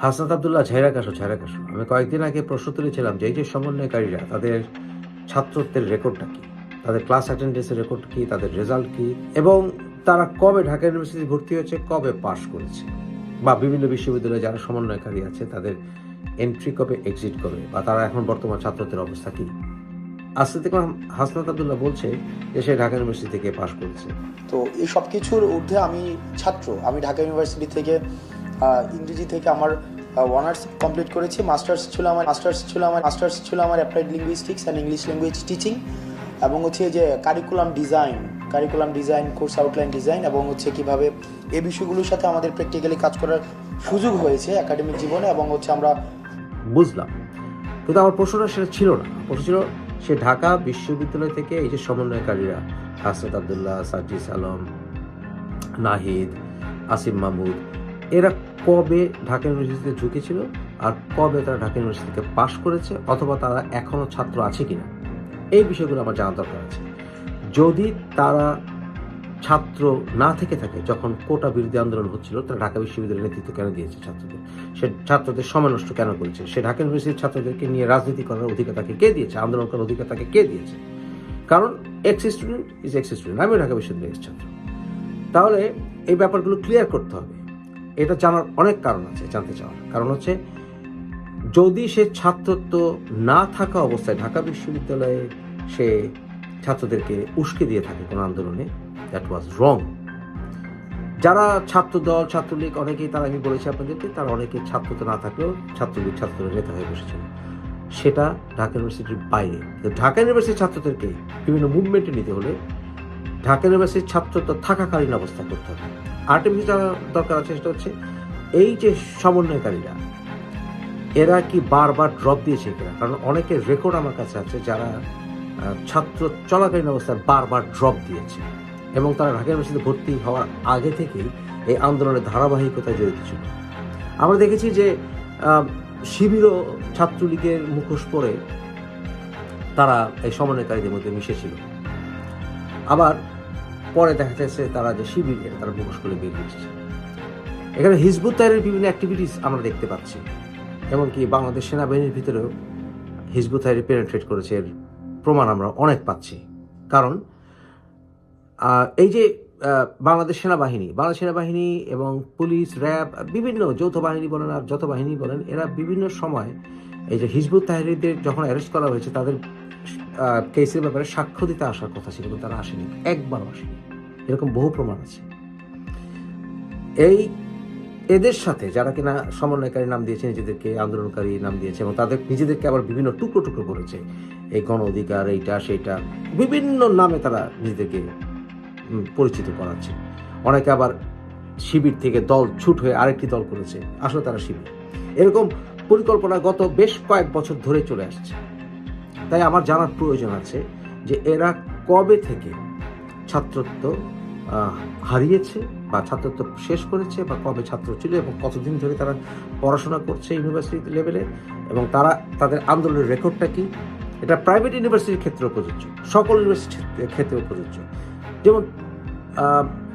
হাসনাত আব্দুল্লাহ ঝাইরা কাশো। আমি কয়েকদিন আগে প্রশ্ন তুলেছিলাম যে এই যে সমন্বয়কারীরা তাদের ছাত্রত্বের রেকর্ডটা কি, তাদের ক্লাস অ্যাটেন্ডেন্সের রেকর্ড কি, তাদের রেজাল্ট কি, এবং তারা কবে ঢাকা ইউনিভার্সিটি ভর্তি হয়েছে, কবে পাশ করেছে, বা বিভিন্ন বিশ্ববিদ্যালয়ে যারা সমন্বয়কারী আছে তাদের এন্ট্রি কবে, এক্সিট কবে, বা তারা এখন বর্তমান ছাত্রত্বের অবস্থা কি। আজকে থেকে হাসনাত আব্দুল্লাহ বলছে যে সে ঢাকা ইউনিভার্সিটি থেকে পাশ করেছে। তো এই সব কিছুর ঊর্ধ্বে আমি ছাত্র। আমি ঢাকা ইউনিভার্সিটি থেকে ইংরেজি থেকে আমার অনার্স কমপ্লিট করেছি। মাস্টার্স ছিল আমার applied linguistics and English language teaching, এবং হচ্ছে যে curriculum design, course outline design, এবং হচ্ছে কীভাবে এই বিষয়গুলোর সাথে আমাদের প্র্যাকটিক্যালি কাজ করার সুযোগ হয়েছে একাডেমিক জীবনে। এবং হচ্ছে আমরা বুঝলাম, কিন্তু আমার প্রশ্নটা সেটা ছিল না। প্রশ্ন ছিল সে ঢাকা বিশ্ববিদ্যালয় থেকে এই যে সমন্বয়কারীরা হাসনাত আব্দুল্লাহ, সার্জিস আলম, নাহিদ, আসিম মাহমুদ, এরা কবে ঢাকা ইউনিভার্সিটিতে ঢুকেছিল আর কবে তারা ঢাকা ইউনিভার্সিটি থেকে পাশ করেছে, অথবা তারা এখনো ছাত্র আছে কিনা, এই বিষয়গুলো আমার জানা দরকার আছে। যদি তারা ছাত্র না থেকে থাকে, যখন কোটা বিরোধী আন্দোলন হচ্ছিল, তারা ঢাকা বিশ্ববিদ্যালয়ের নেতৃত্ব কেন দিয়েছে ছাত্রদের? সে ছাত্রদের সময় নষ্ট কেন করেছে? সে ঢাকা ইউনিভার্সিটির ছাত্রদেরকে নিয়ে রাজনীতি করার অধিকার তাকে কে দিয়েছে? আন্দোলন করার অধিকার তাকে কে দিয়েছে? কারণ ex student is ex student. আমিও ঢাকা বিশ্ববিদ্যালয়ের ছাত্র। তাহলে এই ব্যাপারগুলো ক্লিয়ার করতে হবে। এটা জানার অনেক কারণ আছে, জানতে চাওয়ার কারণ হচ্ছে, যদি সে ছাত্রত্ব না থাকা অবস্থায় ঢাকা বিশ্ববিদ্যালয়ে সে ছাত্রদেরকে উস্কে দিয়ে থাকে কোনো আন্দোলনে, দ্যাট ওয়াজ রং। যারা ছাত্রদল, ছাত্রলীগ, অনেকেই, তারা, আমি বলেছি আপনাদেরকে, তারা অনেকে ছাত্রত্ব না থাকলেও ছাত্রলীগ, ছাত্রদলের নেতা হয়ে বসেছিল। সেটা ঢাকা ইউনিভার্সিটির বাইরে। ঢাকা ইউনিভার্সিটির ছাত্রদেরকে বিভিন্ন মুভমেন্টে নিতে হলে ঢাকা ইউনিভার্সিটির ছাত্রত্ব থাকাকালীন অবস্থা করতে হবে। আরেকটা বিষয় জানার দরকার আছে, সেটা হচ্ছে এই যে সমন্বয়কারীরা, এরা কি বারবার ড্রপ দিয়েছে কিনা? কারণ অনেকের রেকর্ড আমার কাছে আছে যারা ছাত্র চলাকালীন অবস্থায় বারবার ড্রপ দিয়েছে, এবং তারা ঢাকা ইউনিভার্সিটিতে ভর্তি হওয়ার আগে থেকেই এই আন্দোলনের ধারাবাহিকতায় জড়িত ছিল। আমরা দেখেছি যে শিবিরও ছাত্রলীগের মুখোশ পরে তারা এই সমন্বয়কারীদের মধ্যে মিশেছিল। আবার পরে দেখা যাচ্ছে তারা যে শিবির, তারা মুখোশ করে বেরিয়ে এসেছে। এখানে হিজবুত তাহরীরের বিভিন্ন অ্যাক্টিভিটিস আমরা দেখতে পাচ্ছি, এমনকি বাংলাদেশ সেনাবাহিনীর ভিতরেও হিজবুত তাহরীর পেনেট্রেট করেছে, এর প্রমাণ আমরা অনেক পাচ্ছি। কারণ এই যে বাংলাদেশ সেনাবাহিনী এবং পুলিশ, র্যাব, বিভিন্ন যৌথ বাহিনী বলেন আর যত বাহিনী বলেন, এরা বিভিন্ন সময় এই যে হিজবুত তাহরীরদের যখন অ্যারেস্ট করা হয়েছে, তাদের কেসের ব্যাপারে সাক্ষ্য দিতে আসার কথা ছিল, কিন্তু তারা আসেনি, একবারও আসেনি। এরকম বহু প্রমাণ আছে। এদের সাথে যারা কিনা সমন্বয়কারী নাম দিয়েছে, নিজেদেরকে আন্দোলনকারী নাম দিয়েছে, এবং তাদের নিজেদেরকে আবার বিভিন্ন টুকরো টুকরো করেছে, এই গণ অধিকার, এইটা সেইটা, বিভিন্ন নামে তারা নিজেদেরকে পরিচিত করাচ্ছে। অনেকে আবার শিবির থেকে দল ছুট হয়ে আরেকটি দল করেছে, আসলে তারা শিবির। এরকম পরিকল্পনা গত বেশ কয়েক বছর ধরে চলে আসছে। তাই আমার জানার প্রয়োজন আছে যে এরা কবে থেকে ছাত্রত্ব হারিয়েছে বা ছাত্রত্ব শেষ করেছে, বা কবে ছাত্র ছিল এবং কতদিন ধরে তারা পড়াশোনা করছে ইউনিভার্সিটি লেভেলে, এবং তারা তাদের আন্দোলনের রেকর্ডটা কি। এটা প্রাইভেট ইউনিভার্সিটির ক্ষেত্রেও প্রযোজ্য, সকল ইউনিভার্সিটির ক্ষেত্রেও প্রযোজ্য। যেমন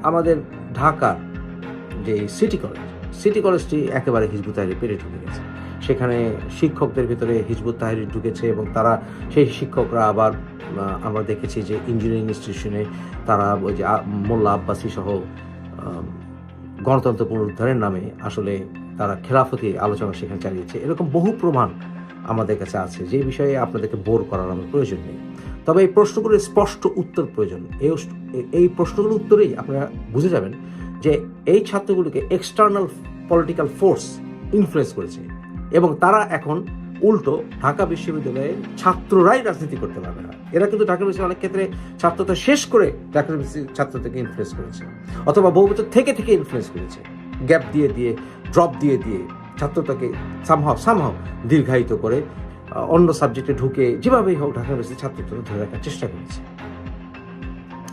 আমাদের ঢাকার যে সিটি কলেজটি একেবারে হিজবুত তাহরীর পেরে ঢুকে গেছে। সেখানে শিক্ষকদের ভিতরে হিজবুত তাহরীর ঢুকেছে, এবং তারা সেই শিক্ষকরা আবার আমরা দেখেছি যে ইঞ্জিনিয়ারিং ইনস্টিটিউশনে তারা ওই যে মোল্লা আব্বাসী সহ গণতন্ত্র পুনরুদ্ধারের নামে আসলে তারা খেলাফতি আলোচনা সেখানে চালিয়েছে। এরকম বহু প্রমাণ আমাদের কাছে আছে, যে বিষয়ে আপনাদেরকে বোর করার আমার প্রয়োজন নেই। তবে এই প্রশ্নগুলোর স্পষ্ট উত্তর প্রয়োজন। এই প্রশ্নগুলোর উত্তরেই আপনারা বুঝে যাবেন যে এই ছাত্রগুলোকে এক্সটার্নাল পলিটিক্যাল ফোর্স ইনফ্লুয়েন্স করেছে, এবং তারা এখন উল্টো ঢাকা বিশ্ববিদ্যালয়ের ছাত্ররাই রাজনীতি করতে পারবে না। এরা কিন্তু ঢাকা বিশ্ববিদ্যালয় অনেক ক্ষেত্রে ছাত্রতা শেষ করে ঢাকা বিশ্ববিদ্যালয়ের ছাত্রদেরকে ইনফ্লুয়েন্স করেছে, অথবা বহু বছর থেকে ইনফ্লুয়েন্স করেছে, গ্যাপ দিয়ে ড্রপ দিয়ে ছাত্রতাকে সামহাও দীর্ঘায়িত করে অন্য সাবজেক্টে ঢুকে যেভাবেই হোক ঢাকা ইউনিভার্সিটির ছাত্রত্বকে ধরে রাখার চেষ্টা করেছে।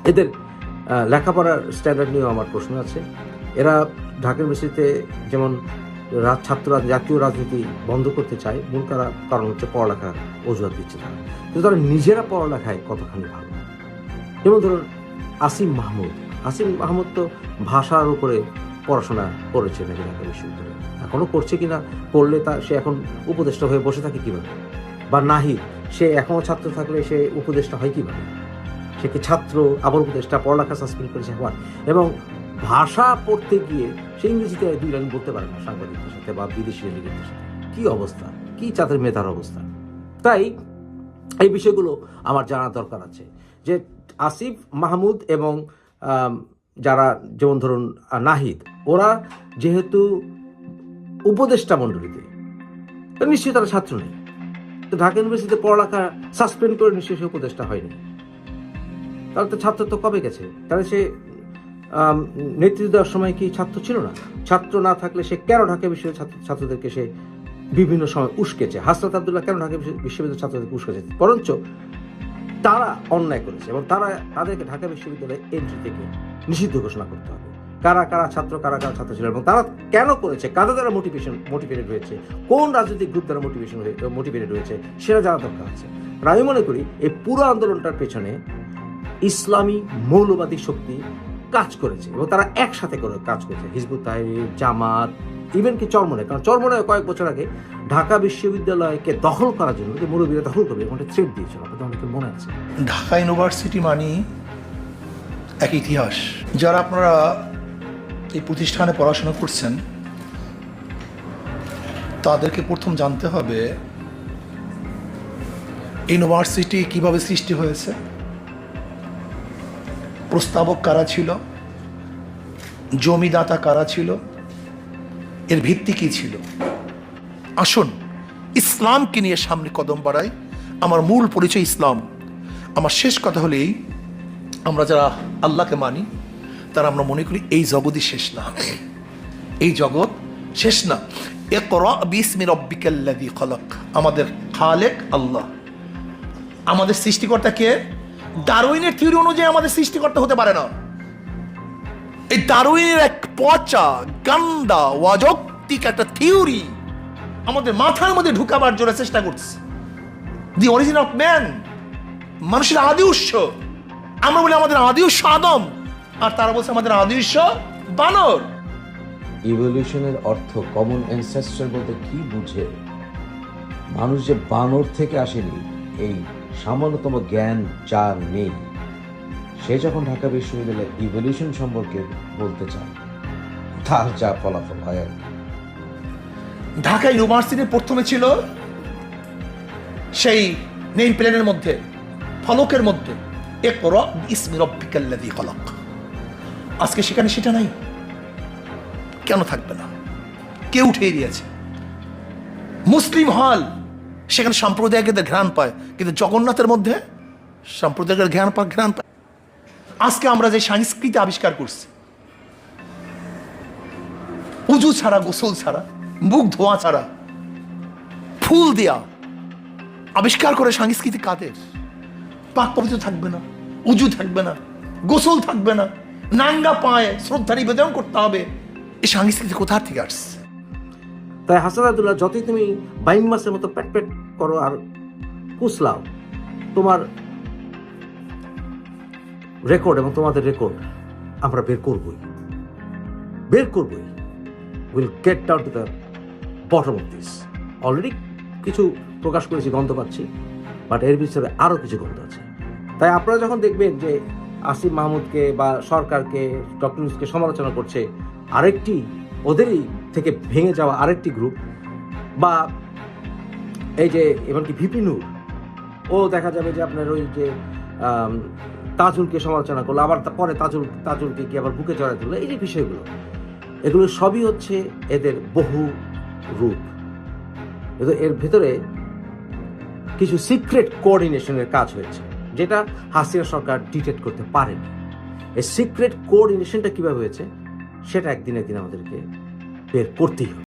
এদের লেখাপড়ার স্ট্যান্ডার্ড নিয়েও আমার প্রশ্ন আছে। এরা ঢাকা ইউনিভার্সিটিতে যেমন ছাত্ররা জাতীয় রাজনীতি বন্ধ করতে চায়, মূল কারণ হচ্ছে পড়ালেখার অজুহাত দিচ্ছে তারা, কিন্তু তারা নিজেরা পড়ালেখায় কতখানি ভালো। যেমন ধরুন আসিম মাহমুদ তো ভাষার উপরে পড়াশোনা করেছে নাকি ঢাকা বিশ্ববিদ্যালয়ে, এখনও করছে কিনা, করলে সে এখন উপদেষ্টা হয়ে বসে থাকে কীভাবে? বা নাহিদ, সে এখনও ছাত্র থাকলে সে উপদেষ্টা হয় কীভাবে? সে কি ছাত্র আবার উপদেষ্টা, পড়ালেখা সাসপেন্ড করেছে আবার, এবং ভাষা পড়তে গিয়ে সে ইংরেজিতে 2 লাইন বলতে পারে না সাংবাদিকদের সাথে বা বিদেশি ডেলিগেটদের সাথে। কী অবস্থা, কী চাঁদের মেধার অবস্থা! তাই এই বিষয়গুলো আমার জানা দরকার আছে যে আসিফ মাহমুদ এবং যারা যেমন ধরুন নাহিদ, ওরা যেহেতু উপদেষ্টা মণ্ডলীতে, নিশ্চয়ই তারা ছাত্র নেই, তো ঢাকা ইউনিভার্সিটিতে পড়ালেখা সাসপেন্ড করে নিশ্চয়ই সে উপদেষ্টা হয়নি। তাহলে তো ছাত্র তো কবে গেছে? তাহলে সে নেতৃত্ব দেওয়ার সময় কি ছাত্র ছিল না? ছাত্র না থাকলে সে কেন ঢাকা বিশ্ববিদ্যালয়ের ছাত্রদেরকে সে বিভিন্ন সময় উস্কেছে? হাসনাত আব্দুল্লাহ কেন ঢাকা বিশ্ববিদ্যালয়ের ছাত্রদেরকে উস্কেছে? বরঞ্চ তারা অন্যায় করেছে এবং তাদেরকে ঢাকা বিশ্ববিদ্যালয়ে এন্ট্রি থেকে নিষিদ্ধ ঘোষণা করতে হবে। কারা কারা ছাত্র ছিল এবং তারা কেন করেছে, কাদের দ্বারা মোটিভেটেড হয়েছে, কোন রাজনৈতিক গ্রুপ দ্বারা মোটিভেটেড হয়েছে, সেটা জানা দরকার আছে। আমি মনে করি এই পুরো আন্দোলনটার পেছনে ইসলামী মৌলবাদী শক্তি কাজ করেছে এবং তারা একসাথে করে কাজ করেছে। হিজবুত তাহরির, জামাত, ইভেন কি চরমনায়, কারণ চরমনায় কয়েক বছর আগে ঢাকা বিশ্ববিদ্যালয়কে দখল করার জন্য যে মৌলবীরা দখল করবে এরকম একটা থ্রেট দিয়েছিল, আপনাদের অনেকের মনে আছে। ঢাকা ইউনিভার্সিটি মানে এক ইতিহাস। যারা আপনারা এই প্রতিষ্ঠানে পড়াশোনা করছেন তাদেরকে প্রথম জানতে হবে ইউনিভার্সিটি কিভাবে সৃষ্টি হয়েছে, প্রস্তাবক কারা ছিল, জমিদাতা কারা ছিল, এর ভিত্তি কি ছিল। আসুন ইসলামকে নিয়ে সামনে কদম বাড়াই। আমার মূল পরিচয় ইসলাম। আমার শেষ কথা হলো এই, আমরা যারা আল্লাহকে মানি তারা আমরা মনে করি এই জগৎই শেষ না, এই জগৎ শেষ না। ইকরা বিসমি রাব্বিকাল্লাযী খলাক, আমাদের খালেক আল্লাহ, আমাদের সৃষ্টিকর্তা কে? ডারউইনের থিওরি অনুযায়ী আমাদের সৃষ্টিকর্তা হতে পারে না। এই ডারউইনের এক পচা গান্দা অযৌক্তিক একটা থিওরি আমাদের মাথার মধ্যে ঢুকাবার জন্য চেষ্টা করছে। দি অরিজিন অফ ম্যান, মানুষের আদি উৎস। আমরা বলি আমাদের আদি উৎস আদম, আর তারা বলছে আমাদের আদি উৎস বানর। ইভলিউশনের অর্থ কমন অ্যানসেস্টর বলতে কি বুঝে? মানুষ যে বানর থেকে আসেনি এই সামান্যতম জ্ঞান যার নেই, সে যখন ঢাকা বিশ্ববিদ্যালয়ে ইভলিউশন সম্পর্কে বলতে চায় তার যা ফলাফল হয় আর কি। ঢাকা ইউনিভার্সিটির প্রথমে ছিল সেই নেম প্লেনের মধ্যে, ফলকের মধ্যে, ইকরা বিসমি রাব্বিকাল্লাযী খলাক। আজকে সেখানে সেটা নাই। কেন থাকবে না? কে উঠিয়ে দিয়েছে? মুসলিম হল, সেখানে সাম্প্রদায়িকদের ঘ্রাণ পায়, কিন্তু জগন্নাথের মধ্যে সাম্প্রদায়িকের ঘ্রাণ পায়। আজকে আমরা যে সংস্কৃতি আবিষ্কার করছি, উজু ছাড়া, গোসল ছাড়া, মুখ ধোয়া ছাড়া, ফুল দেয়া আবিষ্কার করে সংস্কৃতি কাদের? পাক পবিত্র থাকবে না, উজু থাকবে না, গোসল থাকবে না, নাঙ্গা পায়ে শ্রদ্ধা নিবেদন করতে হবে। এই সংস্কৃতি কোথা থেকে আসছে? তাই হাসান আব্দুল্লাহ, যতই তুমি বাইম মাসের মতো প্যাট প্যাট করো আর কুসলাও, তোমার রেকর্ড এবং তোমাদের রেকর্ড আমরা বের করবই। Will get down to the bottom of this. Already কিছু প্রকাশ করেছি, গন্ধ পাচ্ছি, বাট এর ভিতরে আরও কিছু গন্ধ আছে। তাই আপনারা যখন দেখবেন যে আসিফ মাহমুদকে বা সরকারকে, ডক্টর ইউনূসকে সমালোচনা করছে আরেকটি, ওদেরই থেকে ভেঙে যাওয়া আরেকটি গ্রুপ, বা এই যে এমনকি ভিপি নূর, ও দেখা যাবে যে আপনার ওই যে তাজুলকে সমালোচনা করলো, আবার পরে তাজুলকে কি আবার বুকে চড়াই দিল, এই যে বিষয়গুলো, এগুলো সবই হচ্ছে এদের বহু রূপ। এর ভেতরে কিছু সিক্রেট কোঅর্ডিনেশনের কাজ হয়েছে, যেটা হাসিনা সরকার ডিটেক্ট করতে পারেনি। এই সিক্রেট কোঅর্ডিনেশনটা কিভাবে হয়েছে সেটা একদিন আমাদেরকে বের করতেই হবে।